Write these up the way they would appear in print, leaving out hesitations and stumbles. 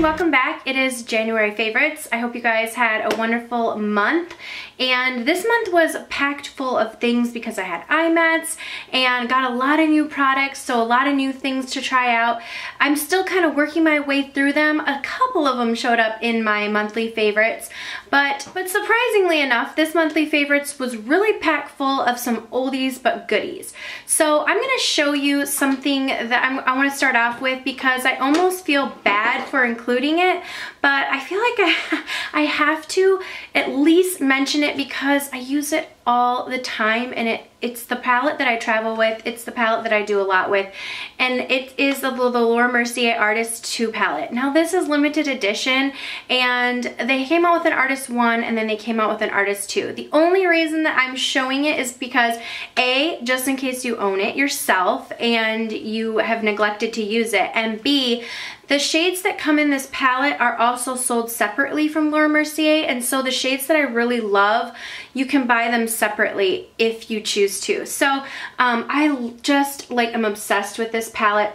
welcome back. It is January favorites. I hope you guys had a wonderful month, and this month was packed full of things because I had eye mats and got a lot of new products, so a lot of new things to try out. I'm still kind of working my way through them. A couple of them showed up in my monthly favorites, but surprisingly enough, this monthly favorites was really packed full of some oldies but goodies. So I'm going to show you something that I want to start off with because I almost feel bad for including it, but I feel like I have to at least mention it because I use it all the time, and it's the palette that I travel with, it's the palette that I do a lot with, and it is the Laura Mercier Artist 2 palette. Now this is limited edition, and they came out with an Artist 1 and then they came out with an Artist 2. The only reason that I'm showing it is because A, just in case you own it yourself and you have neglected to use it, and B, the shades that come in this palette are also sold separately from Laura Mercier, and so the shades that I really love, you can buy them separately if you choose to. So I just am obsessed with this palette.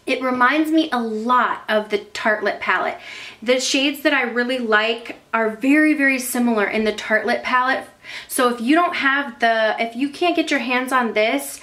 It reminds me a lot of the Tarte Lip palette. The shades that I really like are very, very similar in the Tarte Lip palette. So if you don't have if you can't get your hands on this,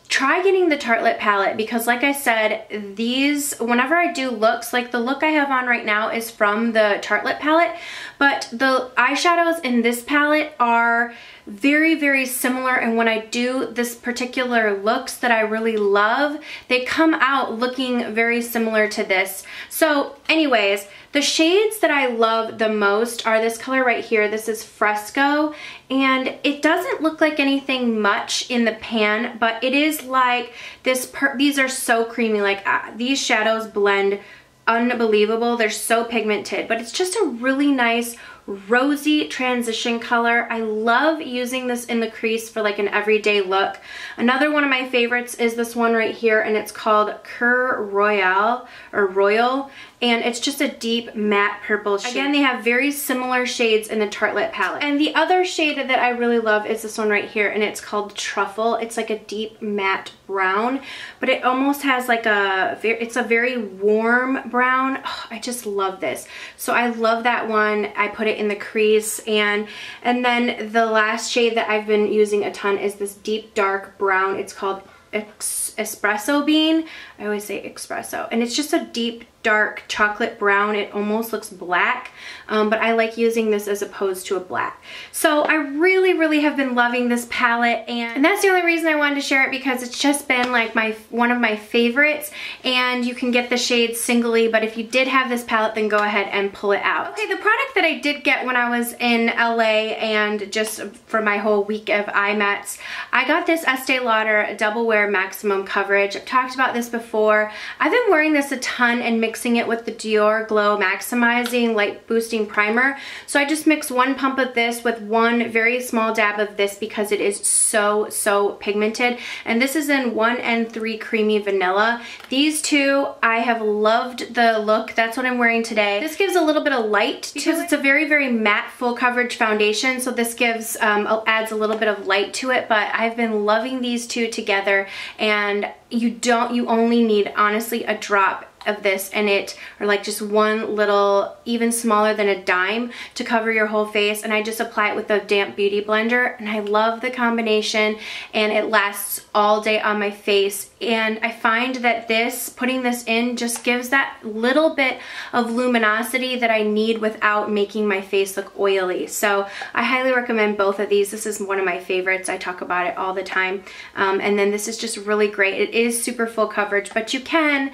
try getting the Tarte Lip palette, because like I said, these, whenever I do looks, like the look I have on right now is from the Tarte Lip palette, but the eyeshadows in this palette are very, very similar, and when I do this particular looks that I really love, they come out looking very similar to this. So anyways, the shades that I love the most are this color right here. This is Fresco, and it doesn't look like anything much in the pan, but it is like this, these are so creamy. Like these shadows blend unbelievable. They're so pigmented, but it's just a really nice rosy transition color. I love using this in the crease for like an everyday look. Another one of my favorites is this one right here, and it's called Cœur Royal, or Royal, and it's just a deep matte purple shade. Again, they have very similar shades in the Tarte Lip palette. And the other shade that I really love is this one right here, and it's called Truffle. It's like a deep matte brown, but it almost has like it's a very warm brown. Oh, I just love this. So I love that one. I put it in the crease, and then the last shade that I've been using a ton is this deep dark brown. It's called Espresso Bean. I always say espresso, and it's just a deep dark chocolate brown. It almost looks black, but I like using this as opposed to a black. So I really, really have been loving this palette, and that's the only reason I wanted to share it, because it's just been like one of my favorites, and you can get the shades singly, but if you did have this palette, then go ahead and pull it out. Okay, the product that I did get when I was in LA and just for my whole week of eye mats, I got this Estee Lauder Double Wear Maximum Coverage. I've talked about this before. I've been wearing this a ton and mixing it with the Dior Glow Maximizing Light Boosting Primer. So I just mix one pump of this with one very small dab of this because it is so, so pigmented. And this is in 1N3 Creamy Vanilla. These two, I have loved the look. That's what I'm wearing today. This gives a little bit of light because it's a very, very matte full coverage foundation. So this gives, adds a little bit of light to it, but I've been loving these two together, and you only need honestly a drop of this in it, or like just one little, even smaller than a dime, to cover your whole face, and I just apply it with a damp beauty blender, and I love the combination, and it lasts all day on my face. And I find that putting this in just gives that little bit of luminosity that I need without making my face look oily. So I highly recommend both of these. This is one of my favorites. I talk about it all the time. And then this is just really great. It is super full coverage, but you can,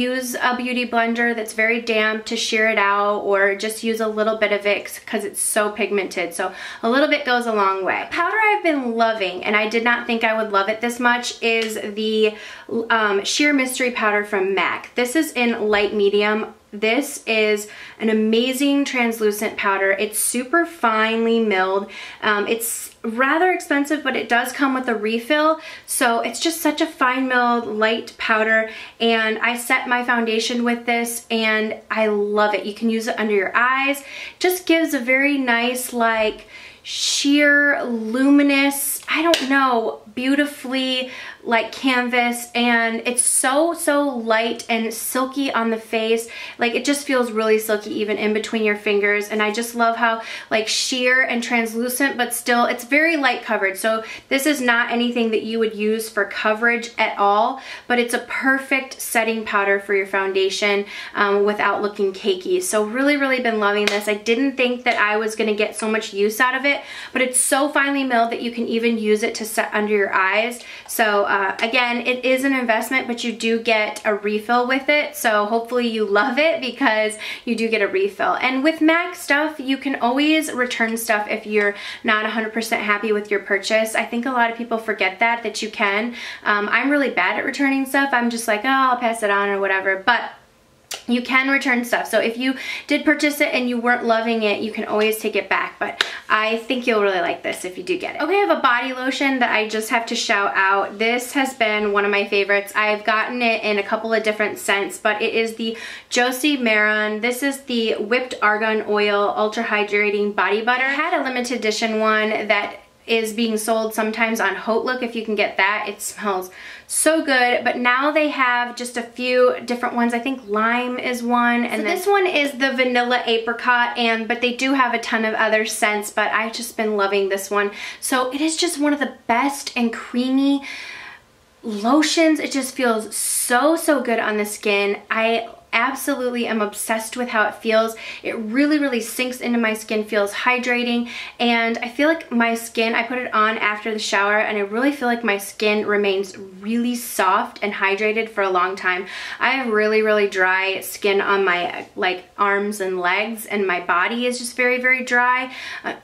use a beauty blender that's very damp to sheer it out, or just use a little bit of it because it's so pigmented. So a little bit goes a long way. Powder I've been loving, and I did not think I would love it this much, is the Sheer Mystery Powder from MAC. This is in light medium. This is an amazing translucent powder. It's super finely milled. It's rather expensive, but it does come with a refill. So it's just such a fine milled light powder, and I set my foundation with this and I love it. You can use it under your eyes. Just gives a very nice, like, sheer, luminous, I don't know, beautifully like canvas, and it's so light and silky on the face. Like it just feels really silky even in between your fingers, and I just love how like sheer and translucent, but still it's very light coverage. So this is not anything that you would use for coverage at all, but it's a perfect setting powder for your foundation without looking cakey. So really been loving this. I didn't think that I was gonna get so much use out of it, but it's so finely milled that you can even use it to set under your eyes. So again, it is an investment, but you do get a refill with it. So hopefully you love it because you do get a refill. And with MAC stuff, you can always return stuff if you're not 100% happy with your purchase. I think a lot of people forget that you can. I'm really bad at returning stuff. I'm just like, oh, I'll pass it on or whatever. But you can return stuff. So if you did purchase it and you weren't loving it, you can always take it back. But I think you'll really like this if you do get it. Okay, I have a body lotion that I just have to shout out. This has been one of my favorites. I've gotten it in a couple of different scents, but it is the Josie Maran. This is the Whipped Argan Oil Ultra Hydrating Body Butter. I had a limited edition one that is being sold sometimes on Outlook if you can get that. It smells so good, but now they have just a few different ones. I think lime is one, and so this one is the vanilla apricot, but they do have a ton of other scents, but I've just been loving this one. So it is just one of the best and creamy lotions. It just feels so good on the skin. I absolutely am obsessed with how it feels. It really sinks into my skin, feels hydrating, and I feel like my skin, I put it on after the shower, and I really feel like my skin remains really soft and hydrated for a long time. I have really dry skin on my like arms and legs, and my body is just very dry.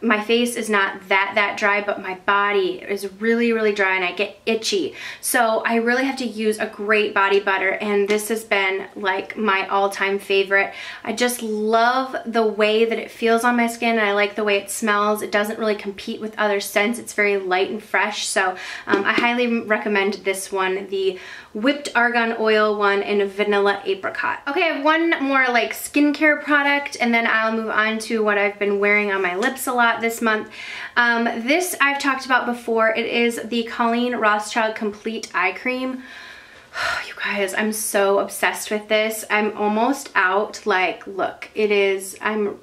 My face is not that dry, but my body is really dry, and I get itchy. So I really have to use a great body butter, and this has been like my all-time favorite. I just love the way that it feels on my skin, and I like the way it smells. It doesn't really compete with other scents. It's very light and fresh, so I highly recommend this one, the Whipped Argan Oil one in Vanilla Apricot. Okay, I have one more like skincare product, and then I'll move on to what I've been wearing on my lips a lot this month. This I've talked about before. It is the Colleen Rothschild Complete Eye Cream. You guys, I'm so obsessed with this. I'm almost out. Like, look, it is, I'm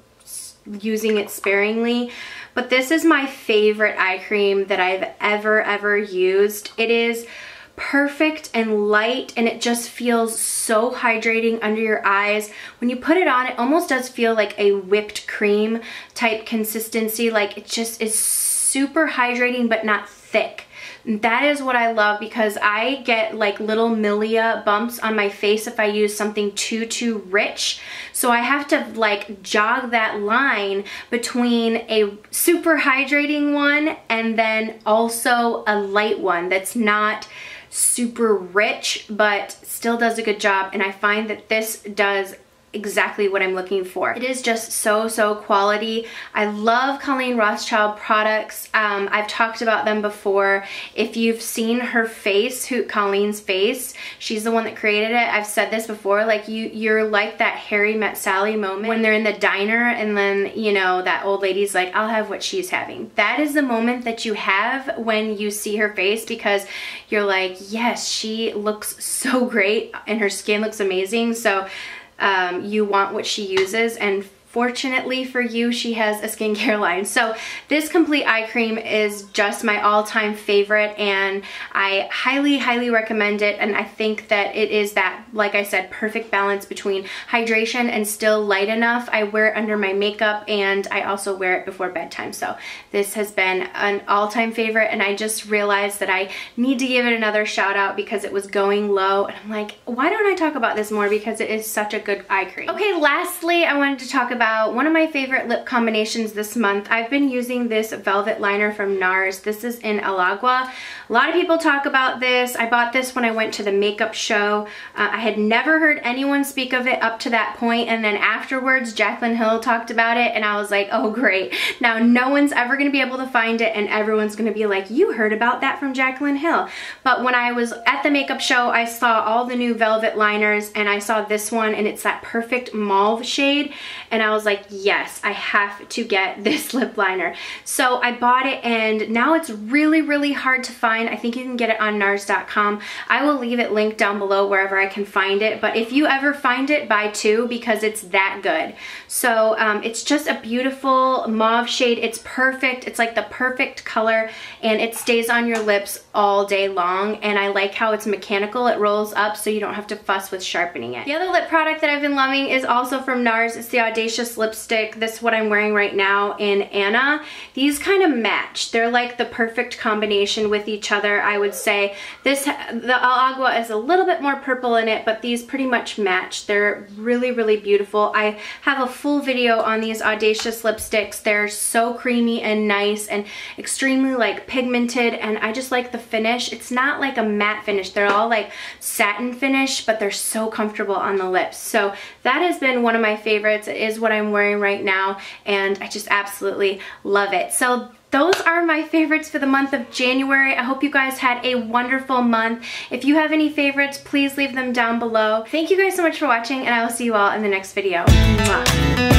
using it sparingly, but this is my favorite eye cream that I've ever used. It is perfect and light, and it just feels so hydrating under your eyes. When you put it on, it almost does feel like a whipped cream type consistency. Like, it just is super hydrating, but not thick. That is what I love, because I get like little milia bumps on my face if I use something too rich. So I have to like jog that line between a super hydrating one and then also a light one that's not super rich but still does a good job. And I find that this does exactly what I'm looking for. It is just so quality. I love Colleen Rothschild products. I've talked about them before. If you've seen her face, Colleen's face, she's the one that created it. I've said this before, like you're like that Harry Met Sally moment when they're in the diner and then, you know, that old lady's like, I'll have what she's having. That is the moment that you have when you see her face, because you're like, yes, she looks so great and her skin looks amazing. So you want what she uses, and fortunately for you, she has a skincare line. So this Complete Eye Cream is just my all-time favorite, and I highly recommend it. And I think that it is that, like I said, perfect balance between hydration and still light enough. I wear it under my makeup, and I also wear it before bedtime. So this has been an all-time favorite, and I just realized that I need to give it another shout out because it was going low, and I'm like, why don't I talk about this more, because it is such a good eye cream. Okay, lastly, I wanted to talk about one of my favorite lip combinations this month. I've been using this velvet liner from NARS. This is in Alagua. A lot of people talk about this. I bought this when I went to the makeup show. I had never heard anyone speak of it up to that point, and then afterwards Jaclyn Hill talked about it, and I was like, oh great. Now no one's ever going to be able to find it, and everyone's going to be like, you heard about that from Jaclyn Hill. But when I was at the makeup show, I saw all the new velvet liners, and I saw this one, and it's that perfect mauve shade, and I I was like, yes, I have to get this lip liner. So I bought it, and now it's really, really hard to find. I think you can get it on nars.com. I will leave it linked down below wherever I can find it, but if you ever find it, buy two because it's that good. So it's just a beautiful mauve shade. It's perfect. It's like the perfect color, and it stays on your lips all day long, and I like how it's mechanical. It rolls up so you don't have to fuss with sharpening it. The other lip product that I've been loving is also from NARS. It's the Audacious Lipstick. This is what I'm wearing right now in Anna. These kind of match. They're like the perfect combination with each other, I would say. The Agua is a little bit more purple in it, but these pretty much match. They're really, really beautiful. I have a full video on these Audacious lipsticks. They're so creamy and nice and extremely like pigmented, and I just like the finish. It's not like a matte finish. They're all like satin finish, but they're so comfortable on the lips. So that has been one of my favorites. It is what I'm wearing right now, and I just absolutely love it. So those are my favorites for the month of January. I hope you guys had a wonderful month. If you have any favorites, please leave them down below. Thank you guys so much for watching, and I will see you all in the next video. Mwah.